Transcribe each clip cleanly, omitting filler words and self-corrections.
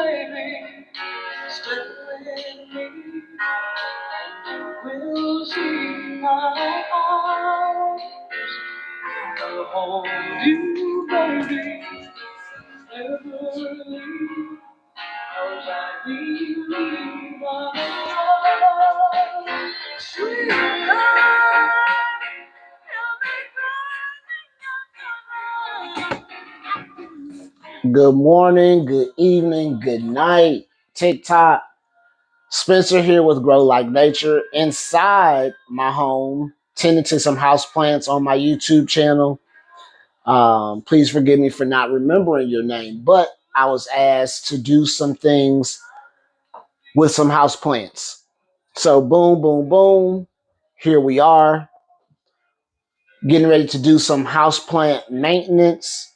baby, stay with me. We'll see my eyes. I'll hold you, baby, never leave. 'Cause I believe my love, sweet love. Good morning, good evening, good night, TikTok. Spencer here with Grow Like Nature inside my home, tending to some houseplants on my YouTube channel. Please forgive me for not remembering your name, but I was asked to do some things with some houseplants. So boom, boom, boom. Here we are, getting ready to do some houseplant maintenance.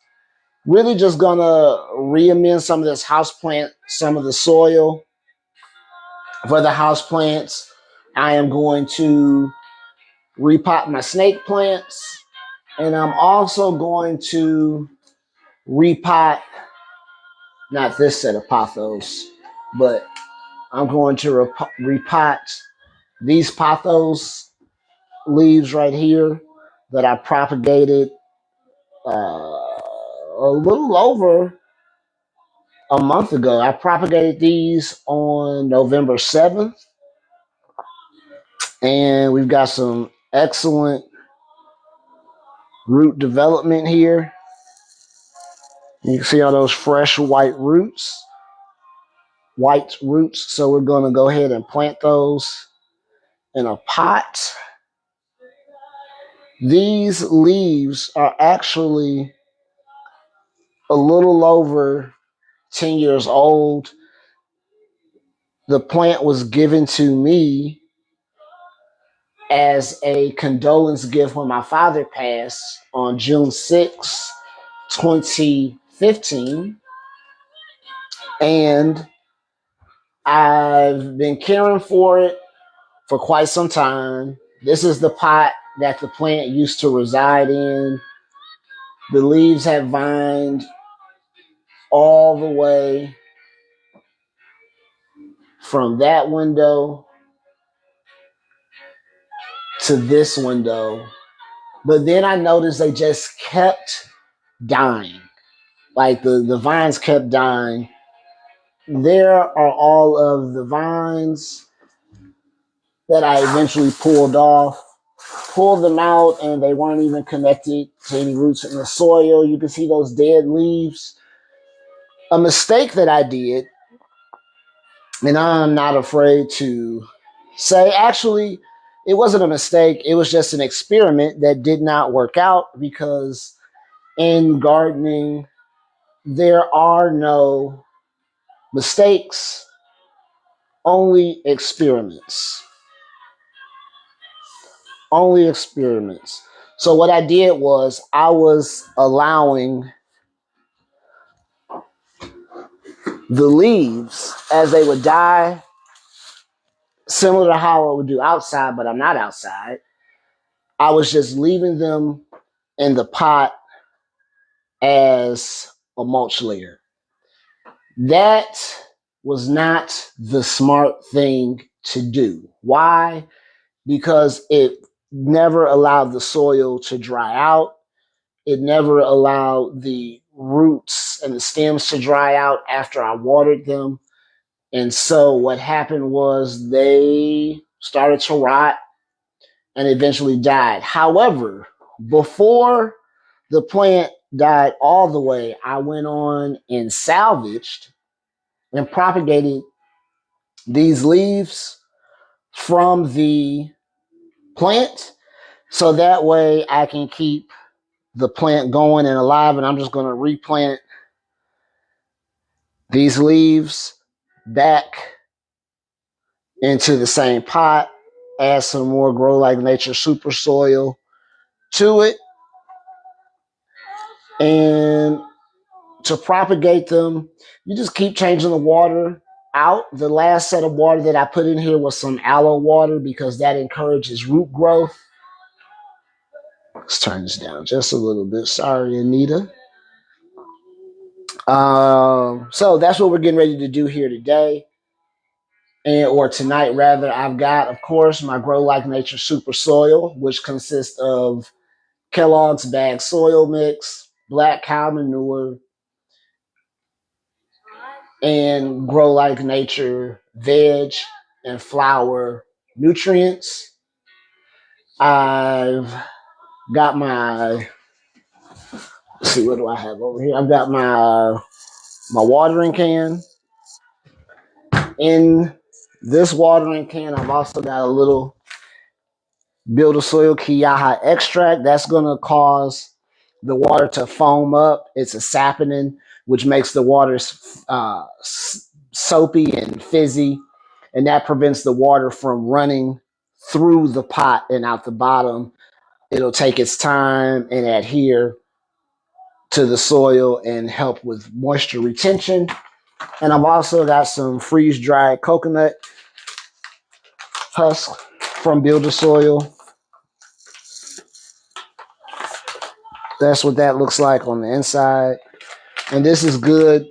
Really just gonna re-amend some of this houseplant, some of the soil for the houseplants. I am going to repot my snake plants, and I'm also going to repot, not this set of pothos, but I'm going to repot these pothos leaves right here that I propagated a little over a month ago. I propagated these on November 7th, and we've got some excellent root development here. You can see all those fresh white roots. So we're going to go ahead and plant those in a pot. These leaves are actually a little over 10 years old. The plant was given to me as a condolence gift when my father passed on June 6, 2015. And I've been caring for it for quite some time. This is the pot that the plant used to reside in. The leaves have vined all the way from that window to this window. But then I noticed they just kept dying. Like the vines kept dying. There are all of the vines that I eventually pulled them out, and they weren't even connected to any roots in the soil. You can see those dead leaves. A mistake that I did, and I'm not afraid to say, actually, it wasn't a mistake. It was just an experiment that did not work out, because in gardening, there are no mistakes, only experiments. Only experiments. So what I did was I was allowing the leaves as they would die, similar to how I would do outside, but I'm not outside. I was just leaving them in the pot as a mulch layer. That was not the smart thing to do. Why? Because it never allowed the soil to dry out. It never allowed the roots and the stems to dry out after I watered them. And so what happened was they started to rot and eventually died. However, before the plant died all the way, I went on and salvaged and propagated these leaves from the plant, so that way I can keep the plant going and alive. And I'm just going to replant these leaves back into the same pot, add some more Grow Like Nature super soil to it, and to propagate them, you just keep changing the water out. The last set of water that I put in here was some aloe water, because that encourages root growth. Let's turn this down just a little bit. Sorry, Anita. So that's what we're getting ready to do here today, or tonight rather. I've got, of course, my Grow Like Nature Super Soil, which consists of Kellogg's Bag Soil Mix, black cow manure, and Grow Like Nature veg and flower nutrients. I've got my, let's see, what do I have over here? I've got my watering can. In this watering can, I've also got a little Build a Soil Kiyaha extract. That's going to cause the water to foam up. It's a saponin, which makes the water soapy and fizzy, and that prevents the water from running through the pot and out the bottom. It'll take its time and adhere to the soil and help with moisture retention. And I've also got some freeze-dried coconut husk from Build a Soil. That's what that looks like on the inside. And this is good.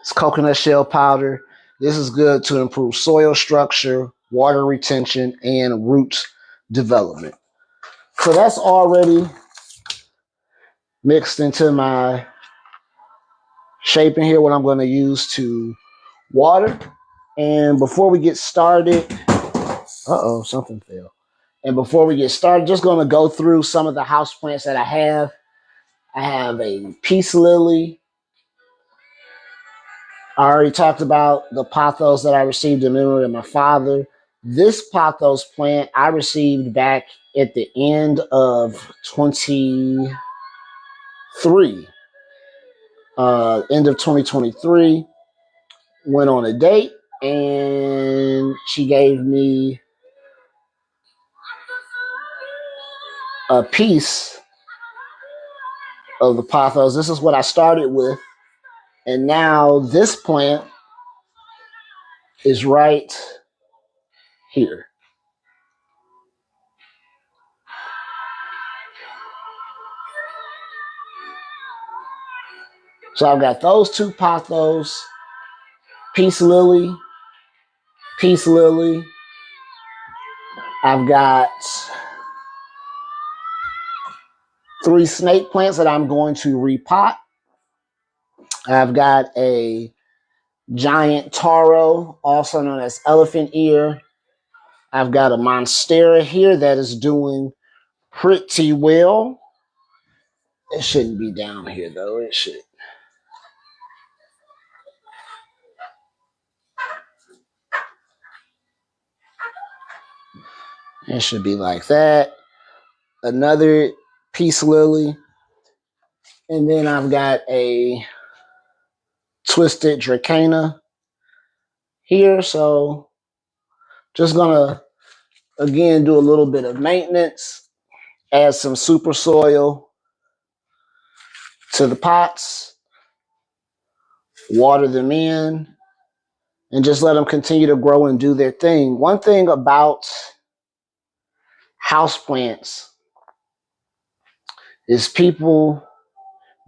It's coconut shell powder. This is good to improve soil structure, water retention, and root development. So that's already mixed into my shaping here, what I'm going to use to water. And before we get started, something fell. And before we get started, just going to go through some of the house plants that I have. I have a peace lily. I already talked about the pothos that I received in memory of my father. This pothos plant I received back at the end of 23, end of 2023. Went on a date and she gave me a piece of the pothos. This is what I started with. And now this plant is right here. So I've got those two pothos, peace lily, peace lily. I've got 3 snake plants that I'm going to repot. I've got a giant taro, also known as elephant ear. I've got a monstera here that is doing pretty well. It shouldn't be down here though. It should. It should be like that. Another peace lily. And then I've got a twisted dracana here. So just gonna, again, do a little bit of maintenance, add some super soil to the pots, water them in, and just let them continue to grow and do their thing. One thing about houseplants is people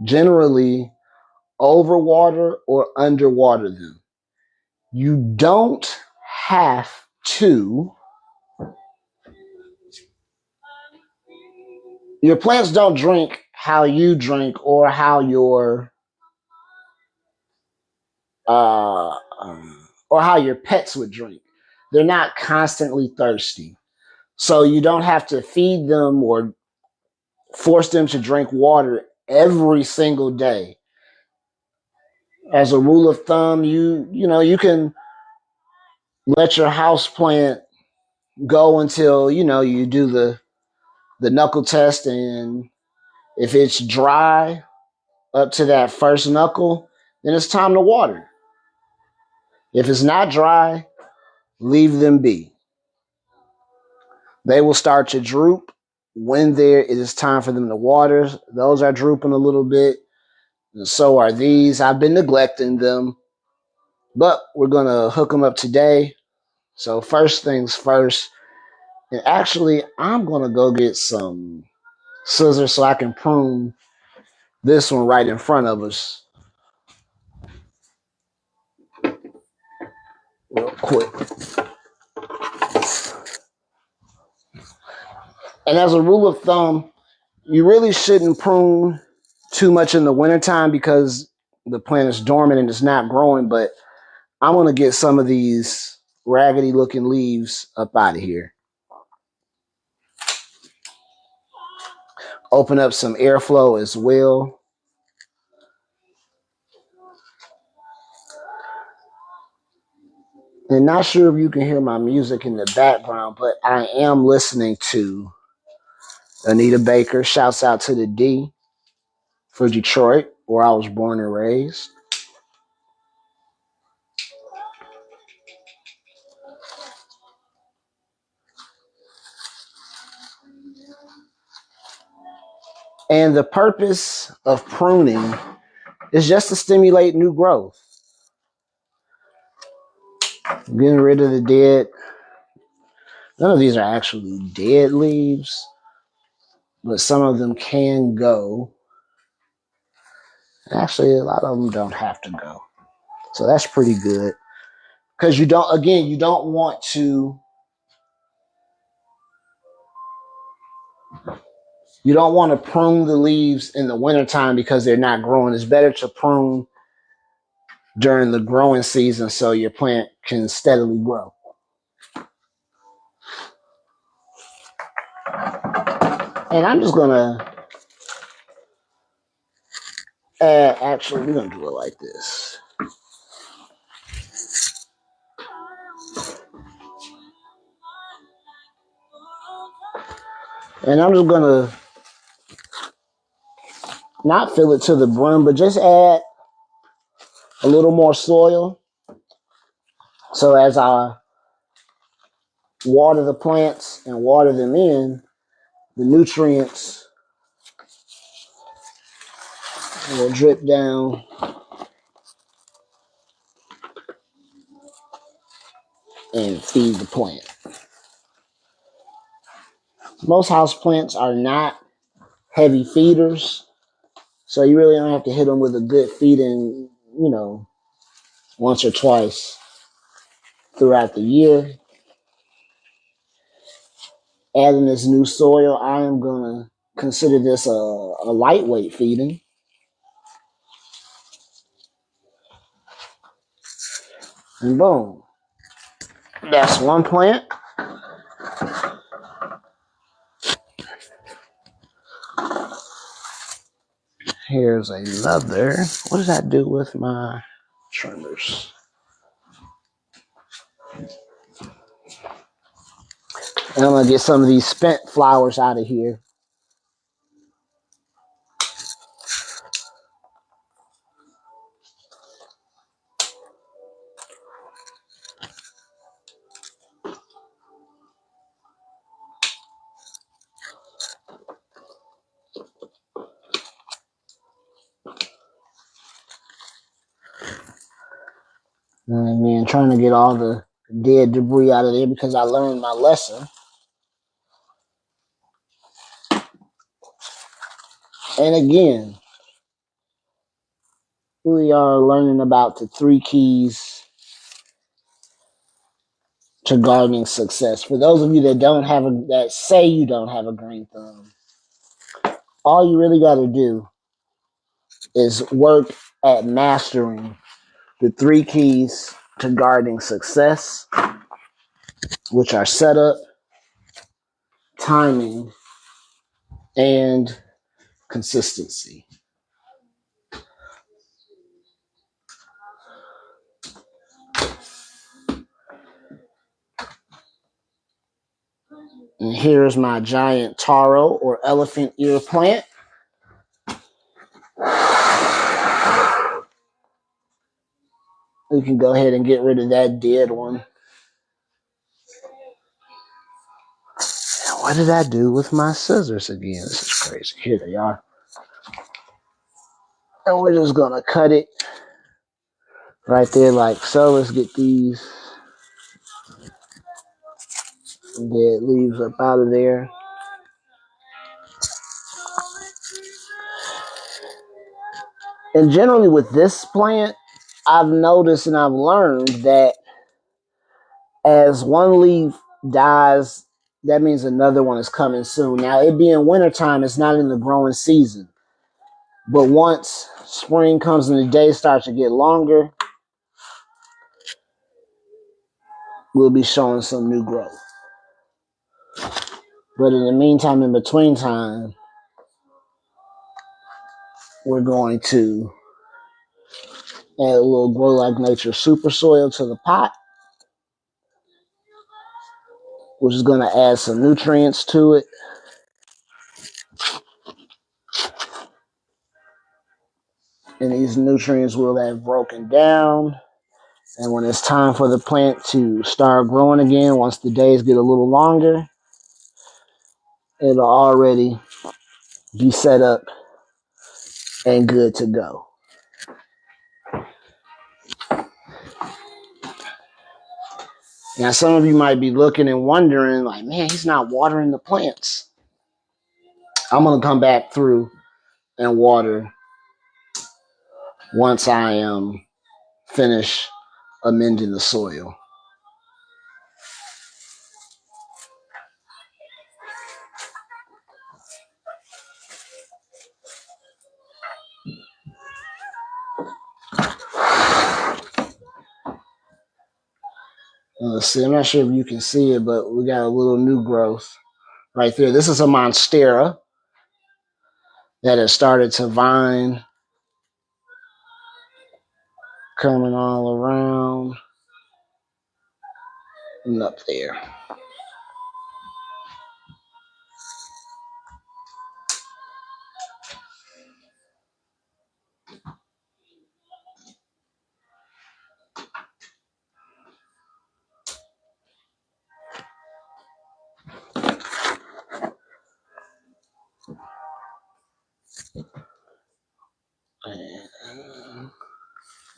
generally overwater or underwater them. You don't have to. Your plants don't drink how you drink or how your or how your pets would drink. They're not constantly thirsty. So you don't have to feed them or force them to drink water every single day. As a rule of thumb, you can let your house plant go until you do the knuckle test, and if it's dry up to that first knuckle, then it's time to water. If it's not dry, leave them be. They will start to droop when it is time for them to water. Those are drooping a little bit, and so are these. I've been neglecting them, but we're going to hook them up today. So first things first, and actually I'm going to go get some scissors so I can prune this one right in front of us. real quick. And as a rule of thumb, you really shouldn't prune too much in the wintertime because the plant is dormant and it's not growing. But I'm going to get some of these raggedy looking leaves up out of here. Open up some airflow as well. And not sure if you can hear my music in the background, but I am listening to Anita Baker. Shouts out to the D for Detroit, where I was born and raised. And the purpose of pruning is just to stimulate new growth. Getting rid of the dead. None of these are actually dead leaves, but some of them can go. Actually, a lot of them don't have to go. So that's pretty good. Because you don't, again, you don't want to, prune the leaves in the wintertime because they're not growing. It's better to prune during the growing season so your plant can steadily grow. And I'm just going to add, actually, we're going to do it like this. And I'm just going to not fill it to the brim, but just add a little more soil. So as I water the plants and water them in, the nutrients will drip down and feed the plant. Most houseplants are not heavy feeders, so you really don't have to hit them with a good feeding, once or twice throughout the year. Adding this new soil, I am going to consider this a lightweight feeding. And boom. That's one plant. Here's another. What does that do with my trimmers? And I'm going to get some of these spent flowers out of here. And then trying to get all the dead debris out of there because I learned my lesson. And again, we are learning about the 3 keys to gardening success. For those of you that that say you don't have a green thumb, all you really got to do is work at mastering the 3 keys to gardening success, which are setup, timing, and consistency. And here's my giant taro or elephant ear plant. We can go ahead and get rid of that dead one. What did I do with my scissors again? This is crazy. Here they are. And we're just going to cut it right there like so. Let's get these dead leaves up out of there. And generally with this plant, I've noticed and I've learned that As one leaf dies, that means another one is coming soon. Now, it being wintertime, it's not in the growing season. But once spring comes and the days start to get longer, we'll be showing some new growth. But in the meantime, in between time, we're going to add a little Grow Like Nature super soil to the pot, which is going to add some nutrients to it. And these nutrients will have broken down. And when it's time for the plant to start growing again, once the days get a little longer, it'll already be set up and good to go. Now, some of you might be looking and wondering, like, man, he's not watering the plants. I'm going to come back through and water once I am finished amending the soil. Let's see, I'm not sure if you can see it, but we got a little new growth right there. This is a monstera that has started to vine, coming all around and up there.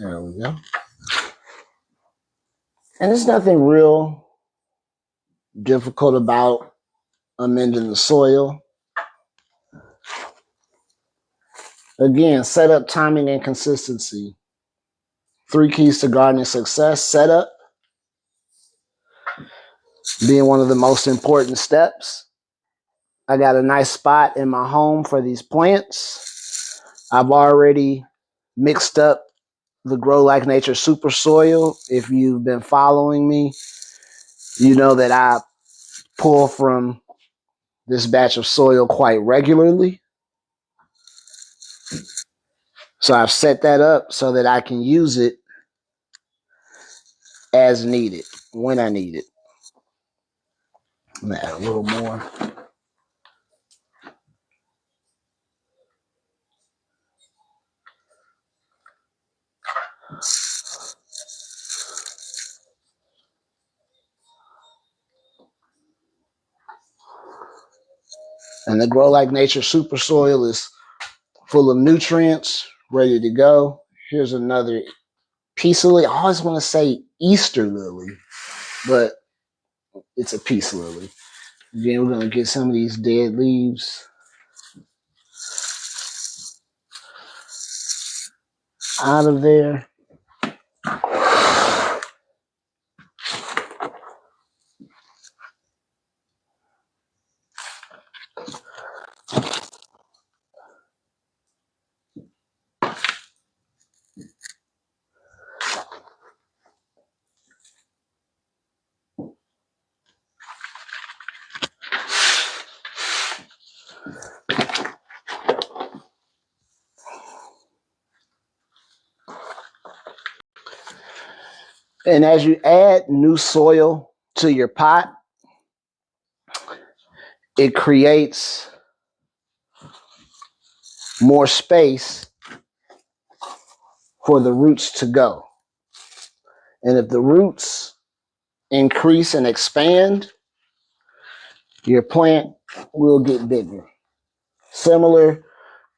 And there we go. And there's nothing real difficult about amending the soil. Again, setup, timing, and consistency. 3 keys to gardening success. Setup being one of the most important steps. I got a nice spot in my home for these plants. I've already mixed up the Grow Like Nature super soil. If you've been following me, you know that I pull from this batch of soil quite regularly. So I've set that up so that I can use it as needed, when I need it. I'm gonna add a little more. And the Grow Like Nature super soil is full of nutrients, ready to go. Here's another peace lily. I always want to say Easter lily, but it's a peace lily. Again, we're going to get some of these dead leaves out of there. And as you add new soil to your pot, it creates more space for the roots to go. And if the roots increase and expand, your plant will get bigger. Similar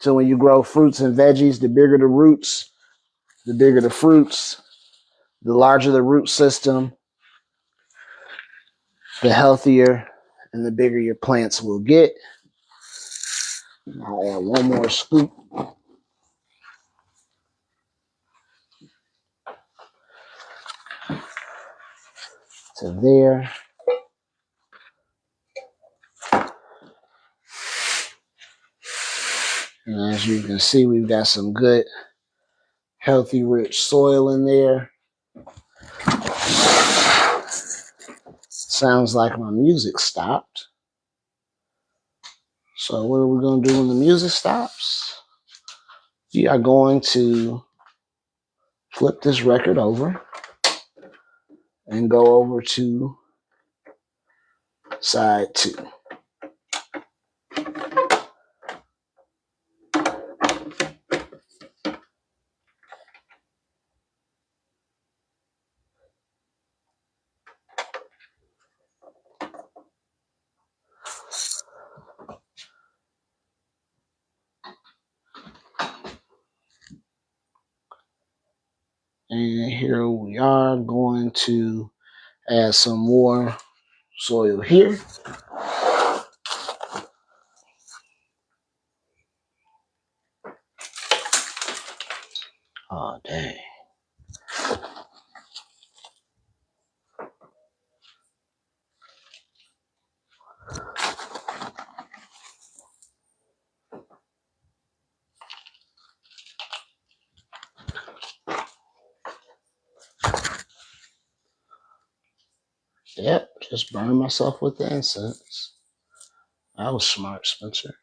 to when you grow fruits and veggies, the bigger the roots, the bigger the fruits, the larger the root system, the healthier and the bigger your plants will get. I'll add one more scoop. to there. And as you can see, we've got some good, healthy, rich soil in there. Sounds like my music stopped. So what are we going to do when the music stops? We are going to flip this record over and go over to side 2. And here we are going to add some more soil here. Oh, dang. Yep, just burn myself with the incense. That was smart, Spencer.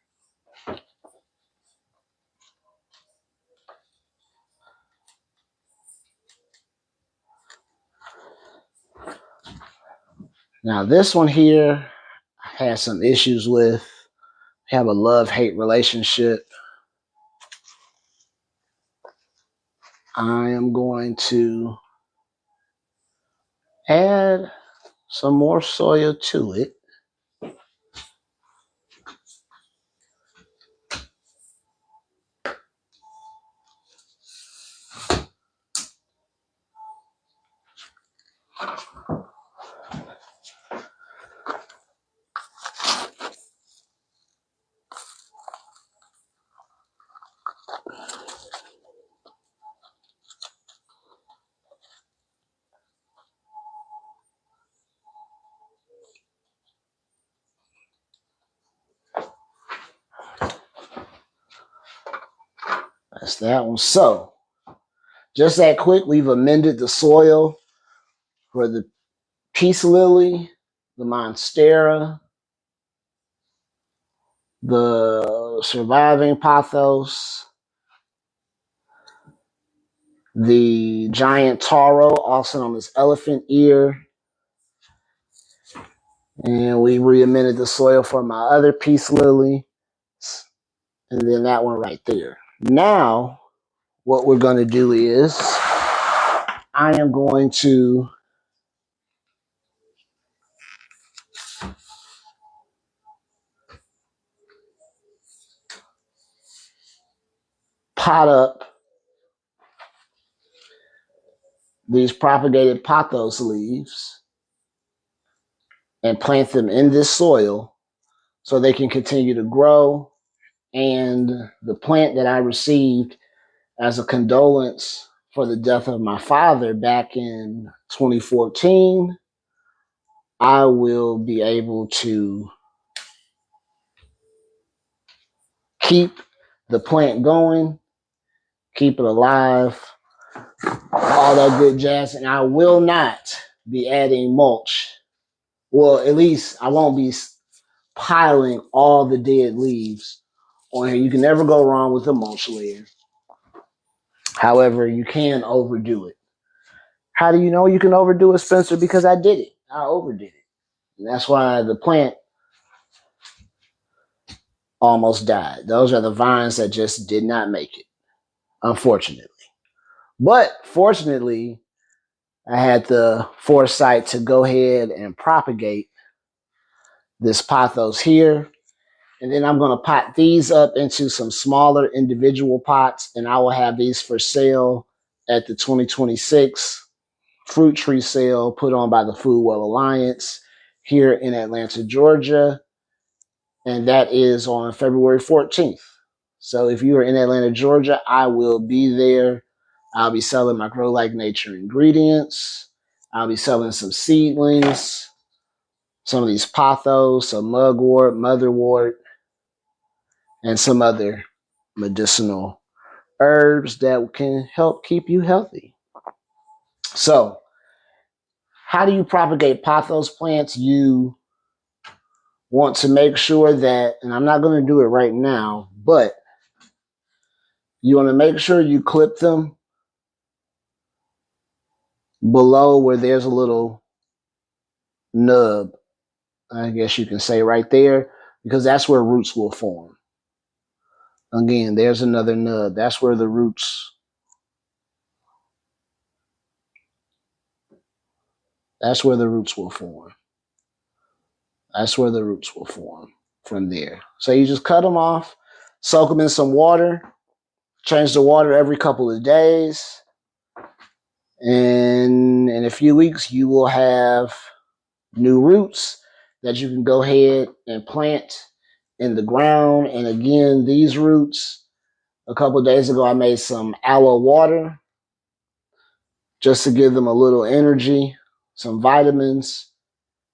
Now this one here, I had some issues with. Have a love-hate relationship. I am going to add some more soil to it. That's that one. So, just that quick, we've amended the soil for the peace lily, the monstera, the surviving pothos, the giant taro, also known as elephant ear, and we re-amended the soil for my other peace lily, and then that one right there. Now, what we're going to do is I am going to pot up these propagated pothos leaves and plant them in this soil so they can continue to grow. And the plant that I received as a condolence for the death of my father back in 2014, I will be able to keep the plant going, keep it alive, all that good jazz. And I will not be adding mulch. Well, at least I won't be piling all the dead leaves on here. You can never go wrong with a mulch layer. However, you can overdo it. How do you know you can overdo it, Spencer? Because I did it. I overdid it. And that's why the plant almost died. Those are the vines that just did not make it, unfortunately. But fortunately, I had the foresight to go ahead and propagate this pothos here. And then I'm going to pot these up into some smaller individual pots, and I will have these for sale at the 2026 fruit tree sale put on by the Food Well Alliance here in Atlanta, Georgia. And that is on February 14th. So if you are in Atlanta, Georgia, I will be there. I'll be selling my Grow Like Nature ingredients. I'll be selling some seedlings, some of these pothos, some mugwort, motherwort, and some other medicinal herbs that can help keep you healthy. So, how do you propagate pothos plants? You want to make sure that, and I'm not going to do it right now, but you want to make sure you clip them below where there's a little nub, I guess you can say right there, because that's where roots will form. Again, there's another nub. That's where the roots, that's where the roots will form. That's where the roots will form from there. So you just cut them off, soak them in some water, change the water every couple of days. And in a few weeks, you will have new roots that you can go ahead and plant in the ground. And again, these roots, a couple of days ago, I made some aloe water just to give them a little energy, some vitamins,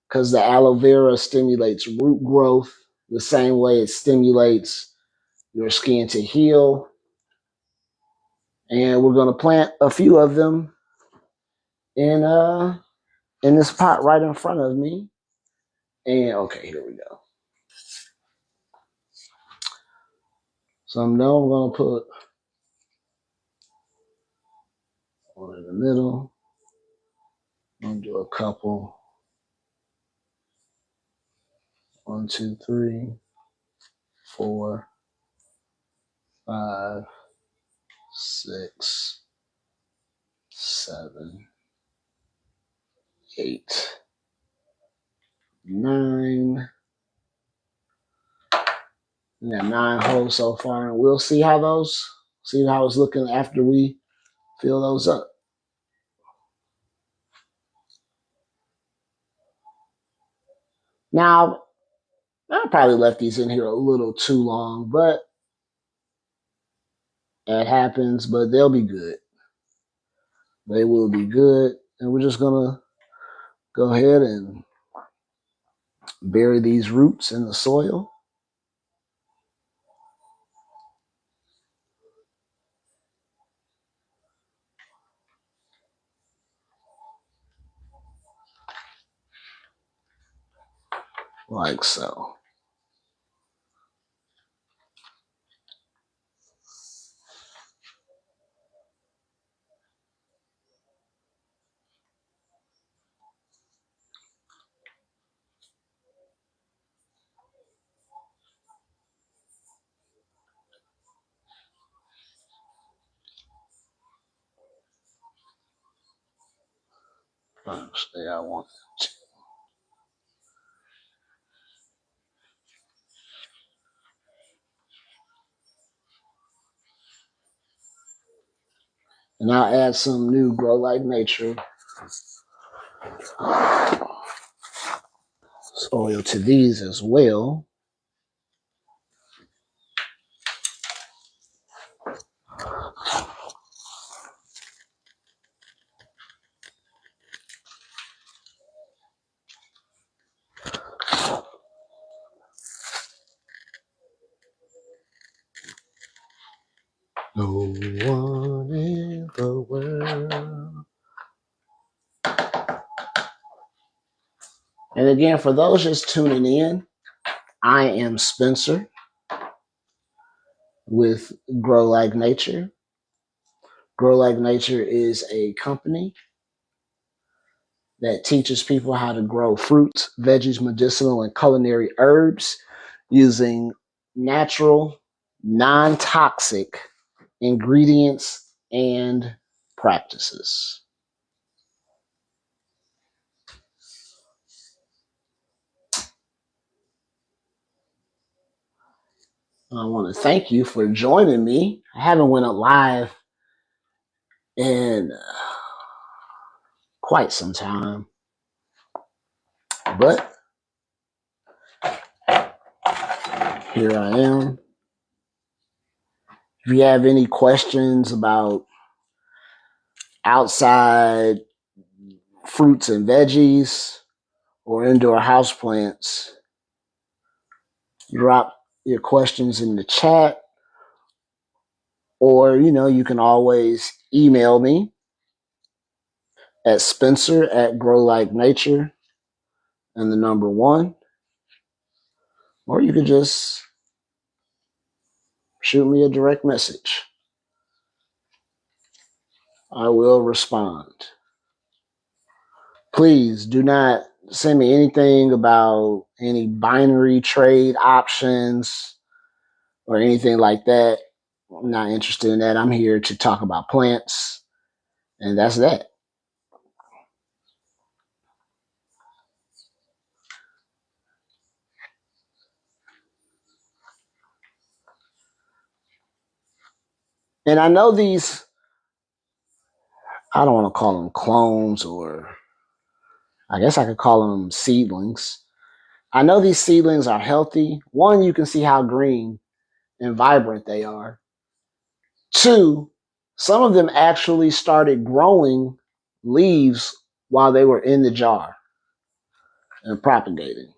because the aloe vera stimulates root growth the same way it stimulates your skin to heal. And we're going to plant a few of them in this pot right in front of me. And okay, here we go. So now I'm going to put one in the middle. I'm going to do a couple. 1, 2, 3, 4, 5, 6, 7, 8, 9. We got 9 holes so far, and we'll see how it's looking after we fill those up. Now, I probably left these in here a little too long, but it happens, but they'll be good. They will be good. And we're just going to go ahead and bury these roots in the soil. Like so. Honestly, I want to. And I'll add some new Grow Like Nature soil to these as well. No one in the world. And again, for those just tuning in, I am Spencer with Grow Like Nature. Grow Like Nature is a company that teaches people how to grow fruits, veggies, medicinal, and culinary herbs using natural, non-toxic ingredients and practices. I want to thank you for joining me. I haven't went up live in quite some time, but here I am. If you have any questions about outside fruits and veggies or indoor houseplants, drop your questions in the chat, or you can always email me at Spencer at Grow Like Nature and the number one, or you could just shoot me a direct message. I will respond. Please do not send me anything about any binary trade options or anything like that. I'm not interested in that. I'm here to talk about plants, and that's that. And I know these, I don't want to call them clones, or I guess I could call them seedlings. I know these seedlings are healthy. One, you can see how green and vibrant they are. Two, some of them actually started growing leaves while they were in the jar and propagating.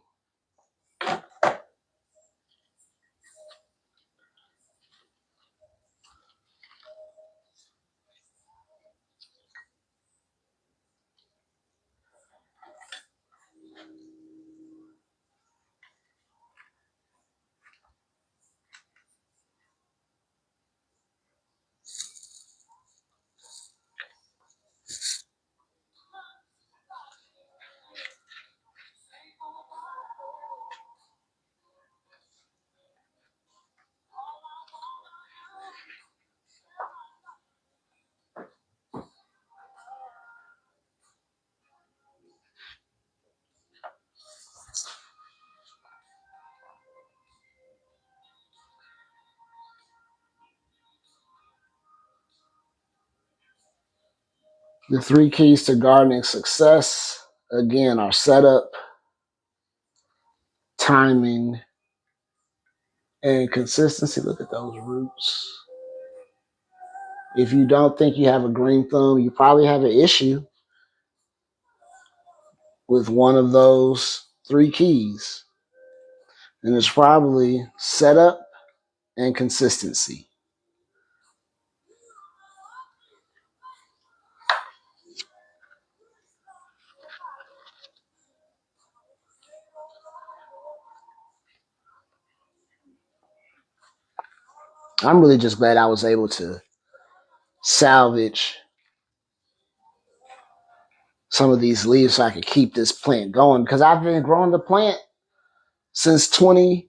The three keys to gardening success, again, are setup, timing, and consistency. Look at those roots. If you don't think you have a green thumb, you probably have an issue with one of those three keys. And it's probably setup and consistency. I'm really just glad I was able to salvage some of these leaves so I could keep this plant going, because I've been growing the plant since my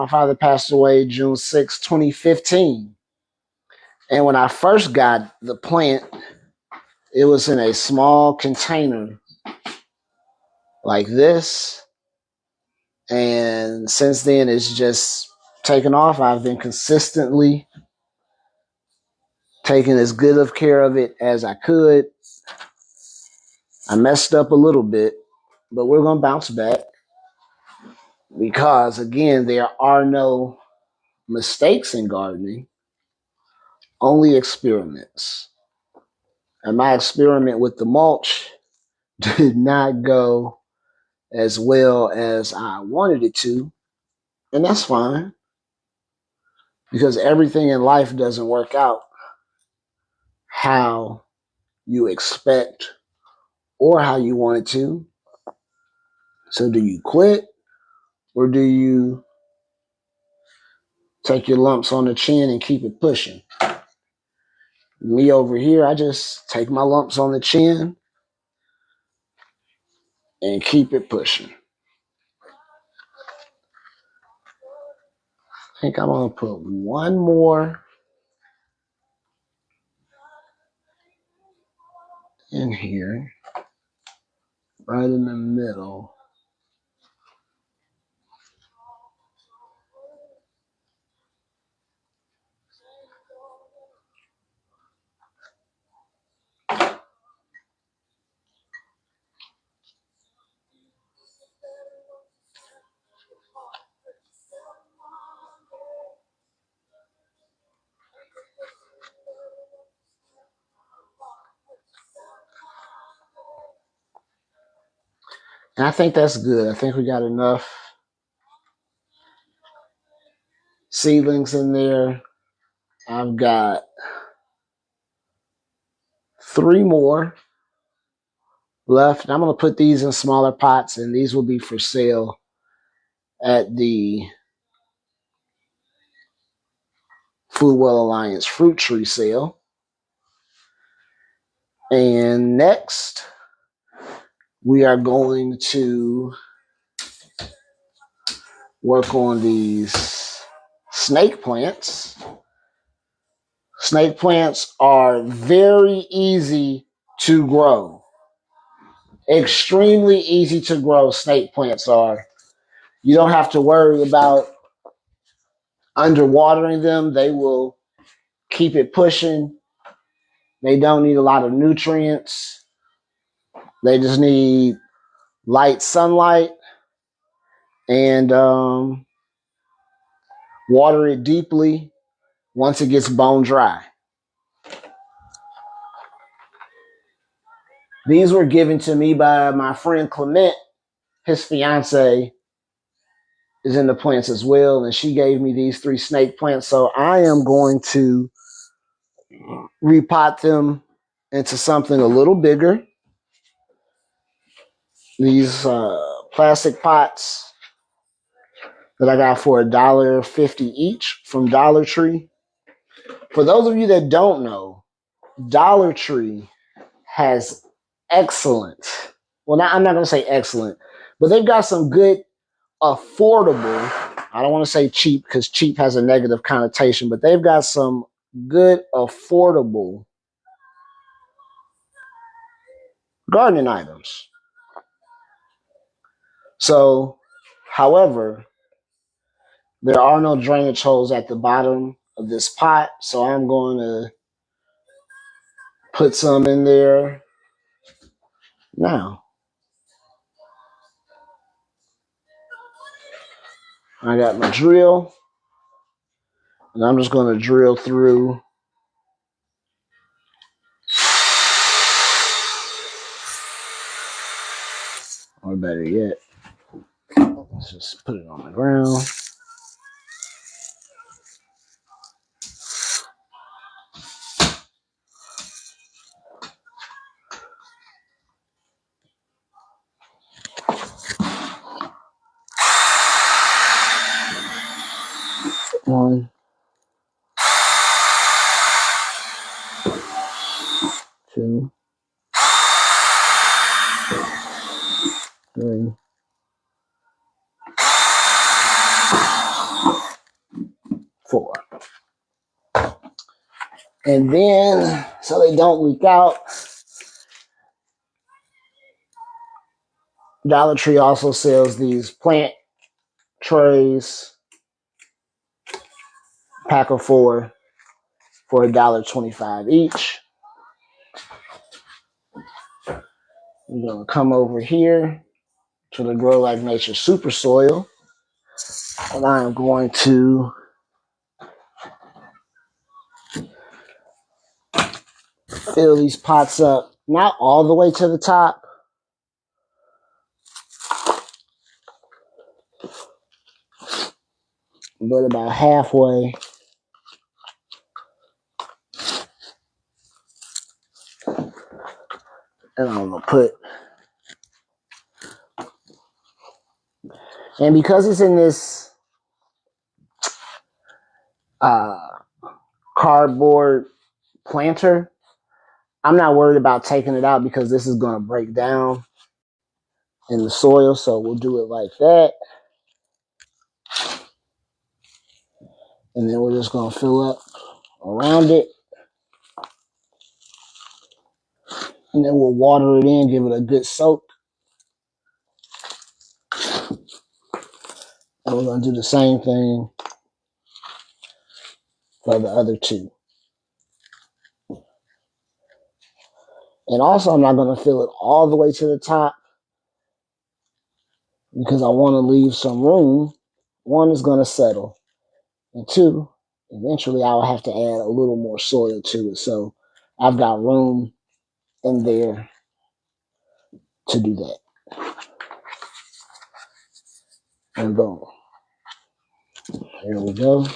father passed away June 6, 2015. And when I first got the plant, it was in a small container like this. And since then, it's just taken off. I've been consistently taking as good of care of it as I could. I messed up a little bit, but we're going to bounce back because, again, there are no mistakes in gardening, only experiments. And my experiment with the mulch did not go as well as I wanted it to. And that's fine, because everything in life doesn't work out how you expect or how you want it to. So do you quit, or do you take your lumps on the chin and keep it pushing? Me over here, I just take my lumps on the chin and keep it pushing. I think I'm going to put one more in here, right in the middle. And I think that's good. I think we got enough seedlings in there. I've got 3 more left. And I'm going to put these in smaller pots, and these will be for sale at the Foodwell Alliance fruit tree sale. And next, we are going to work on these snake plants. Snake plants are very easy to grow. Extremely easy to grow, snake plants are. You don't have to worry about underwatering them. They will keep it pushing. They don't need a lot of nutrients. They just need light sunlight and water it deeply once it gets bone dry. These were given to me by my friend Clement. His fiance is in the plants as well, and she gave me these 3 snake plants. So I am going to repot them into something a little bigger. These plastic pots that I got for $1.50 each from Dollar Tree. For those of you that don't know, Dollar Tree has excellent, well, I'm not going to say excellent, but they've got some good, affordable, I don't want to say cheap because cheap has a negative connotation, but they've got some good, affordable gardening items. So, however, there are no drainage holes at the bottom of this pot, so I'm going to put some in there now. I got my drill, and I'm just going to drill through or better yet, let's just put it on the ground. One, two, three, 4. And then, so they don't leak out, Dollar Tree also sells these plant trays, pack of 4 for $1.25 each. We're going to come over here to the Grow Like Nature Super Soil, and I am going to fill these pots up, not all the way to the top, but about halfway. And I'm going to put, and because it's in this cardboard planter, I'm not worried about taking it out because this is going to break down in the soil. So we'll do it like that. And then we're just going to fill up around it. And then we'll water it in, give it a good soak. And we're going to do the same thing for the other 2. And also, I'm not going to fill it all the way to the top because I want to leave some room. 1 is going to settle. And 2, eventually I'll have to add a little more soil to it. So I've got room in there to do that. And boom. Here we go.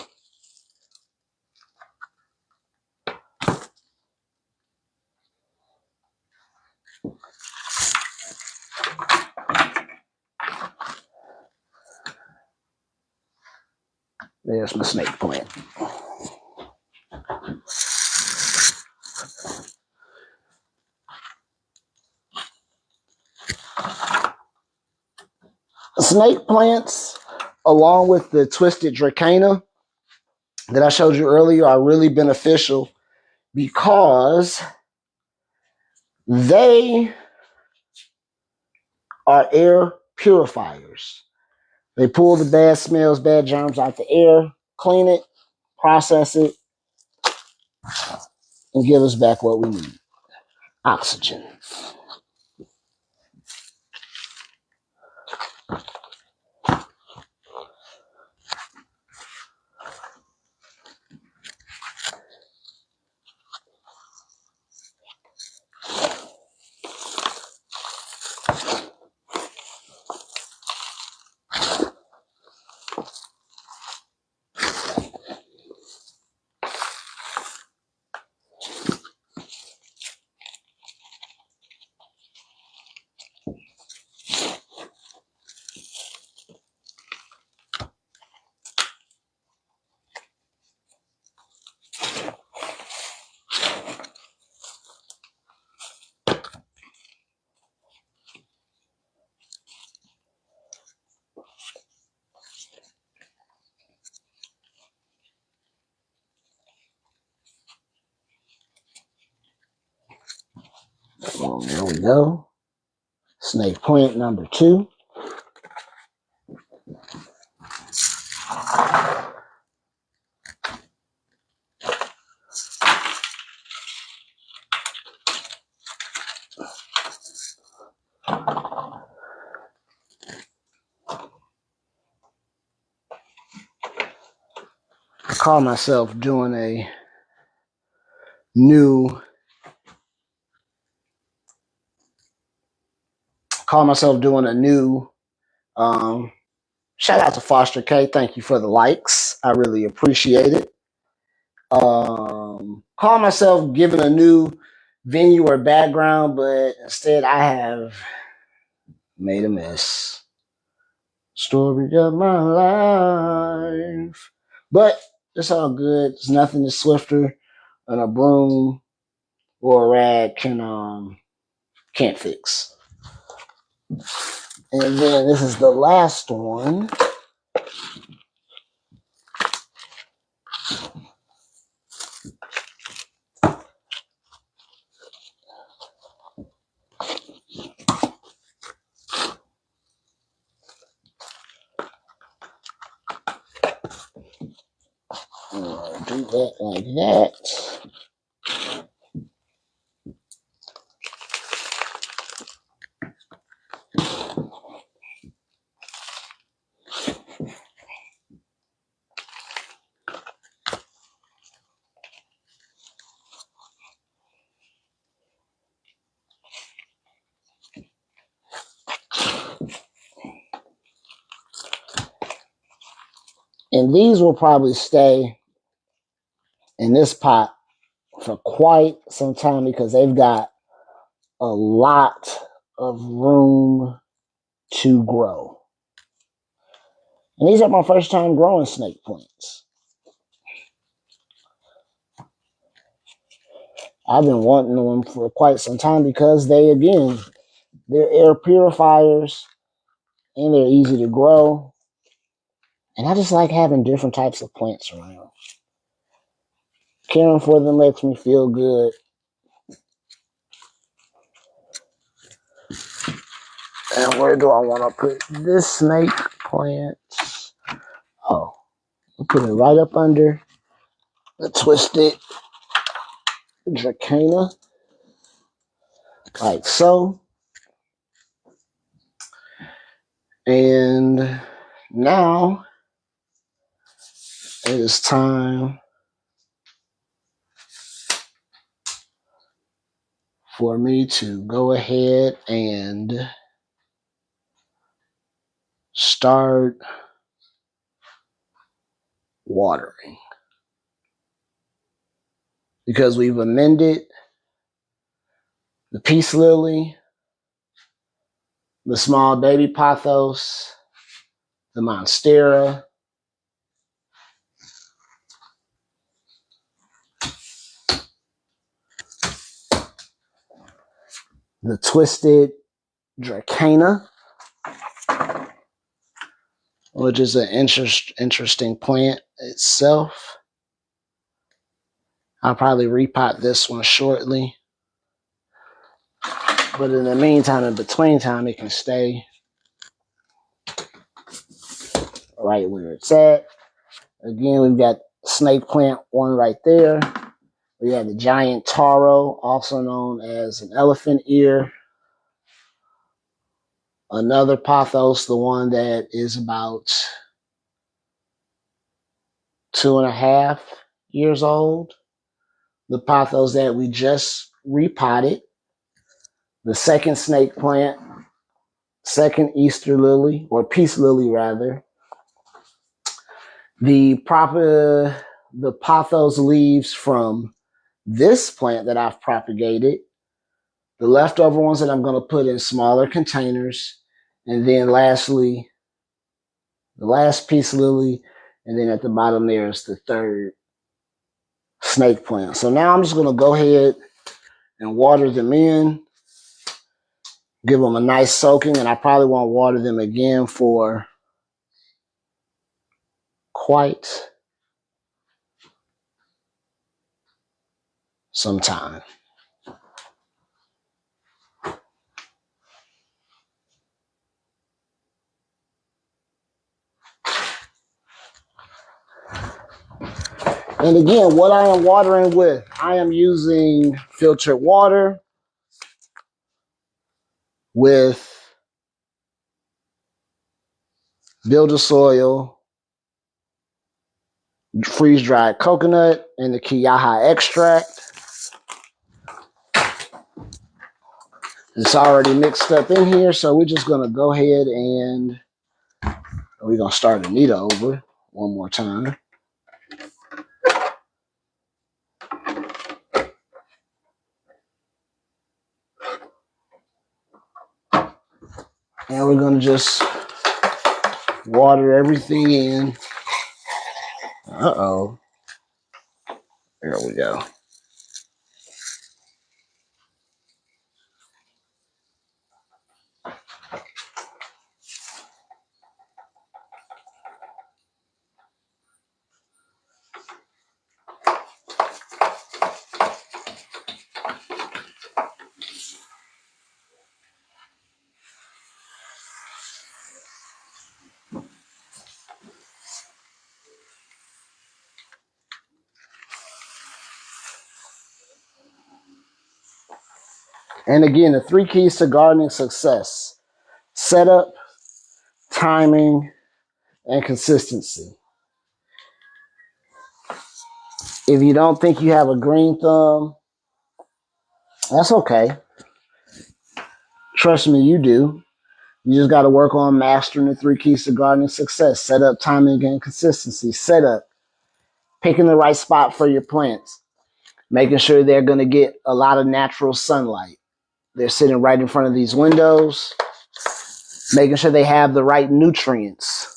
There's my snake plant. Snake plants, along with the twisted dracana that I showed you earlier, are really beneficial because they are air purifiers. They pull the bad smells, bad germs out the air, clean it, process it, and give us back what we need: oxygen. Well, there we go. Snake plant number 2. I call myself doing a new um shout out to Foster K. Thank you for the likes. I really appreciate it. Call myself giving a new venue or background, but instead I have made a mess. Story of my life. But it's all good. There's nothing that's swifter than a broom or a rag can't fix. And then this is the last one. Do that like that. And these will probably stay in this pot for quite some time because they've got a lot of room to grow. And these are my first time growing snake plants. I've been wanting them for quite some time because they're air purifiers and they're easy to grow. And I just like having different types of plants around. Caring for them makes me feel good. And where do I want to put this snake plant? Oh, I'll put it right up under the twisted dracana, like so. And now it is time for me to go ahead and start start watering because we've amended the peace lily, the small baby pothos, the monstera, the twisted dracana, which is an interesting plant itself. I'll probably repot this one shortly. But in the meantime, in between time, it can stay right where it's at. Again, we've got snake plant one right there. We have the giant taro, also known as an elephant ear. Another pothos, the one that is about 2.5 years old. The pothos that we just repotted. The second snake plant, second Easter lily, or peace lily rather. The pothos leaves from this plant that I've propagated. The leftover ones that I'm going to put in smaller containers. And then lastly, the last peace lily. And then at the bottom there is the third snake plant. So now I'm just going to go ahead and water them in. Give them a nice soaking. And I probably won't water them again for quite some time. And again, what I am watering with, I am using filtered water with builder soil, freeze-dried coconut, and the Kiyaha extract. It's already mixed up in here, so we're just going to go ahead and we're going to start Anita over one more time. And we're going to just water everything in. Uh-oh. There we go. And again, the 3 keys to gardening success: setup, timing, and consistency. If you don't think you have a green thumb, that's okay. Trust me, you do. You just got to work on mastering the 3 keys to gardening success: setup, timing, and consistency. Setup, picking the right spot for your plants, making sure they're going to get a lot of natural sunlight. They're sitting right in front of these windows, making sure they have the right nutrients.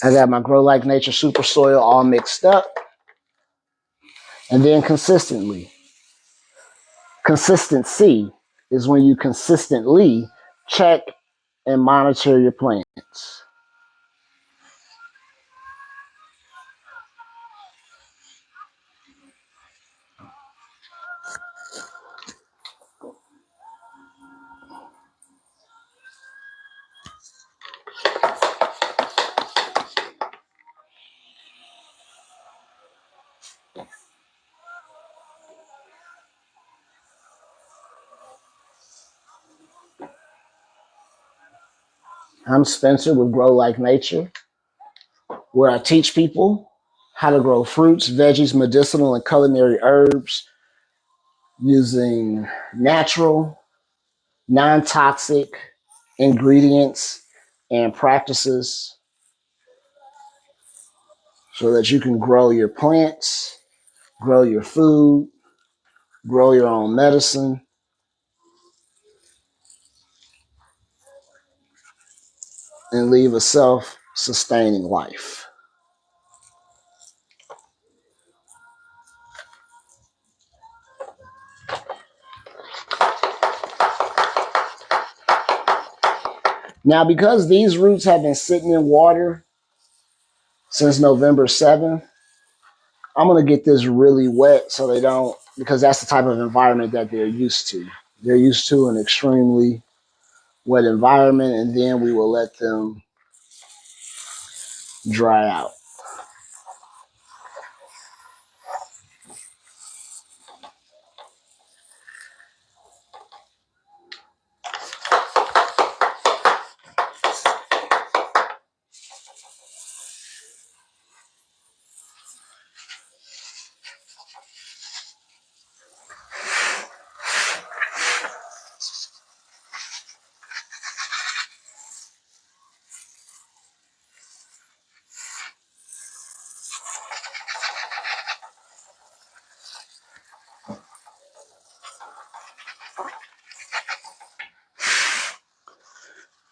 I got my Grow Like Nature super soil all mixed up. And then consistency is when you consistently check and monitor your plants. I'm Spencer with Grow Like Nature, where I teach people how to grow fruits, veggies, medicinal, and culinary herbs using natural, non-toxic ingredients and practices so that you can grow your plants, grow your food, grow your own medicine, and live a self-sustaining life. Now, because these roots have been sitting in water since November 7th, I'm going to get this really wet so they don't, because that's the type of environment that they're used to. They're used to an extremely wet environment, and then we will let them dry out.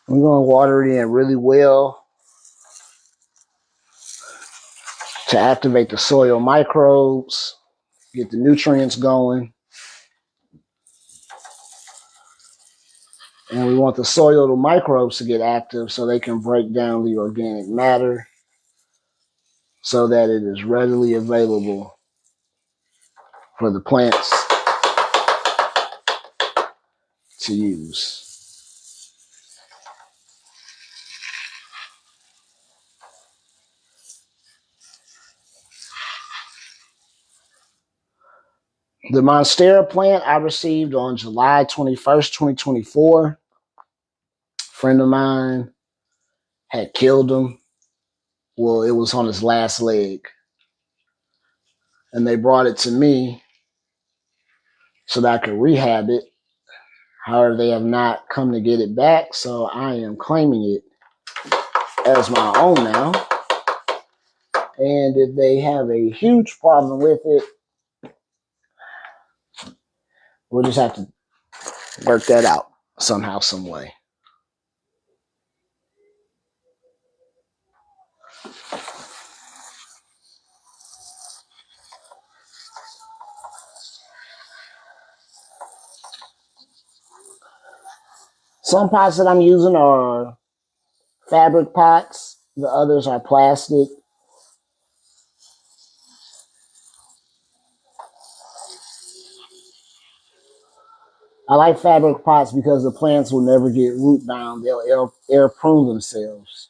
I'm going to water it in really well to activate the soil microbes, get the nutrients going. And we want the soil microbes to get active so they can break down the organic matter so that it is readily available for the plants to use. The Monstera plant I received on July 21st, 2024. A friend of mine had killed him. Well, it was on his last leg. And they brought it to me so that I could rehab it. However, they have not come to get it back, so I am claiming it as my own now. And if they have a huge problem with it, we'll just have to work that out somehow, some way. Some pots that I'm using are fabric pots. The others are plastic. I like fabric pots because the plants will never get root bound. They'll air prune themselves.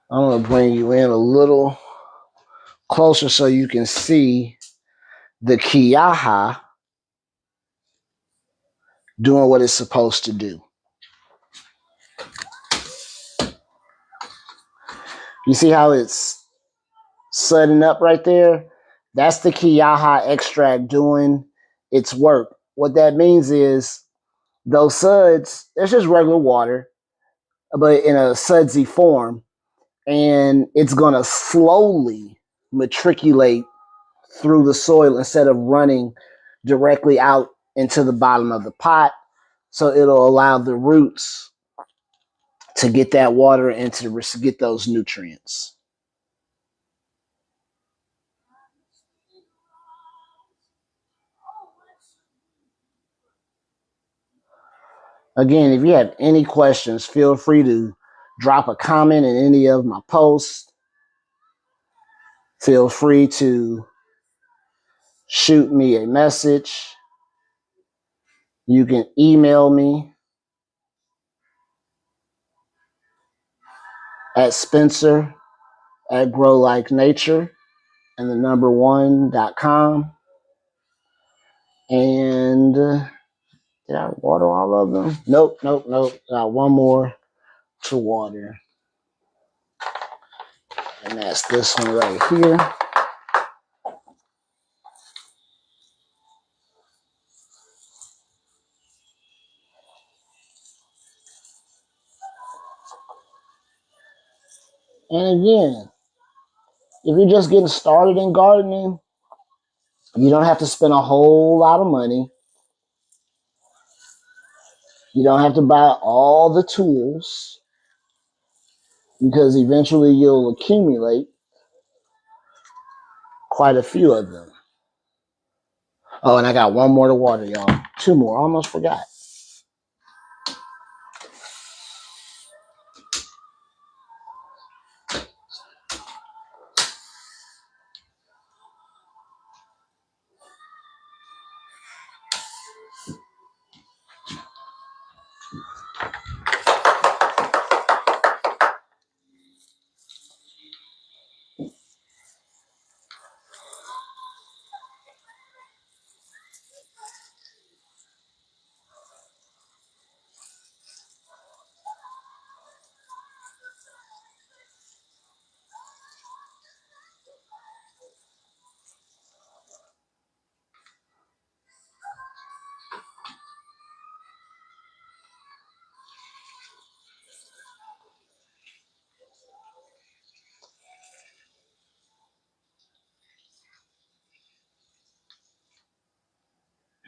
I'm going to bring you in a little closer so you can see the Kiyaha doing what it's supposed to do. You see how it's sudding up right there? That's the Kiyaha extract doing its work. What that means is those suds, it's just regular water, but in a sudsy form. And it's going to slowly matriculate through the soil instead of running directly out into the bottom of the pot. So it'll allow the roots to get that water and to get those nutrients. Again, if you have any questions, feel free to drop a comment in any of my posts. Feel free to shoot me a message. You can email me at Spencer at growlikenature and the number 1.com. And did I water all of them? Nope. Got one more to water. And that's this one right here. And again, if you're just getting started in gardening, you don't have to spend a whole lot of money. You don't have to buy all the tools because eventually you'll accumulate quite a few of them. Oh, and I got one more to water, y'all. Two more. I almost forgot.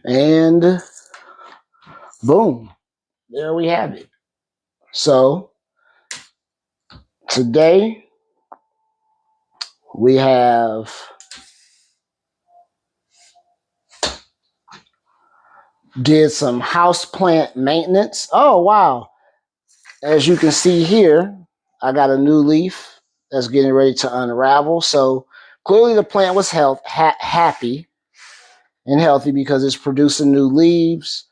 And boom, there we have it. So today we have did some house plant maintenance. Oh, wow. As you can see here, I got a new leaf that's getting ready to unravel. So clearly the plant was happy and healthy because it's producing new leaves.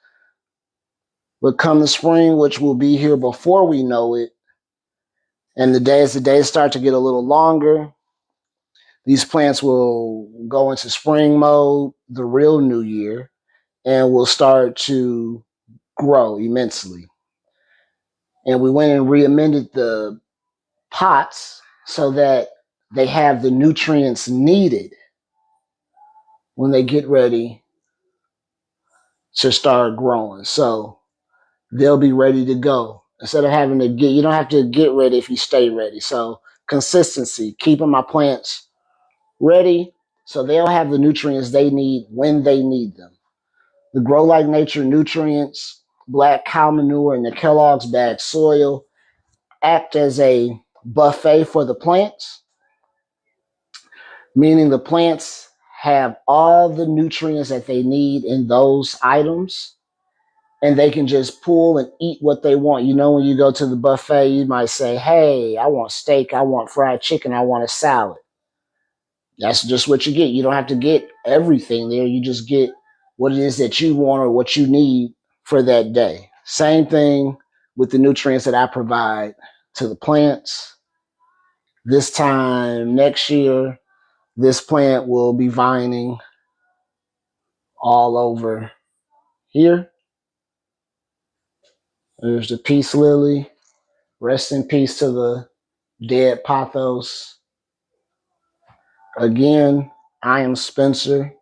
But come the spring, which will be here before we know it, and the days start to get a little longer, these plants will go into spring mode, the real new year, and will start to grow immensely. And we went and re-amended the pots so that they have the nutrients needed when they get ready to start growing. So they'll be ready to go. Instead of having to you don't have to get ready if you stay ready. So consistency, keeping my plants ready so they'll have the nutrients they need when they need them. The Grow Like Nature nutrients, black cow manure, and the Kellogg's bag soil act as a buffet for the plants, meaning the plants have all the nutrients that they need in those items, and they can just pull and eat what they want. You know, when you go to the buffet, you might say, hey, I want steak, I want fried chicken, I want a salad. That's just what you get. You don't have to get everything there. You just get what it is that you want or what you need for that day. Same thing with the nutrients that I provide to the plants. This time next year, this plant will be vining all over here. There's the peace lily. Rest in peace to the dead pothos. Again, I am Spencer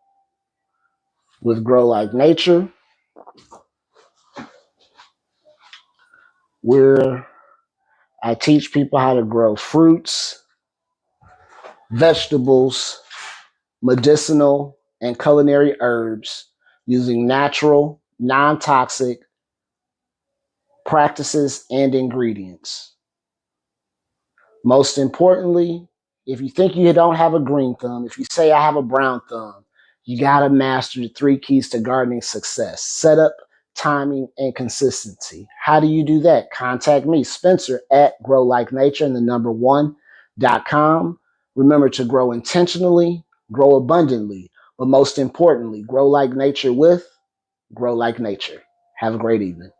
with Grow Like Nature, where I teach people how to grow fruits, vegetables, medicinal, and culinary herbs using natural, non-toxic practices and ingredients. Most importantly, if you think you don't have a green thumb, if you say I have a brown thumb, you got to master the 3 keys to gardening success: setup, timing, and consistency. How do you do that? Contact me, Spencer, at growlikenature and the number 1.com. Remember to grow intentionally, grow abundantly, but most importantly, grow like nature with Grow Like Nature. Have a great evening.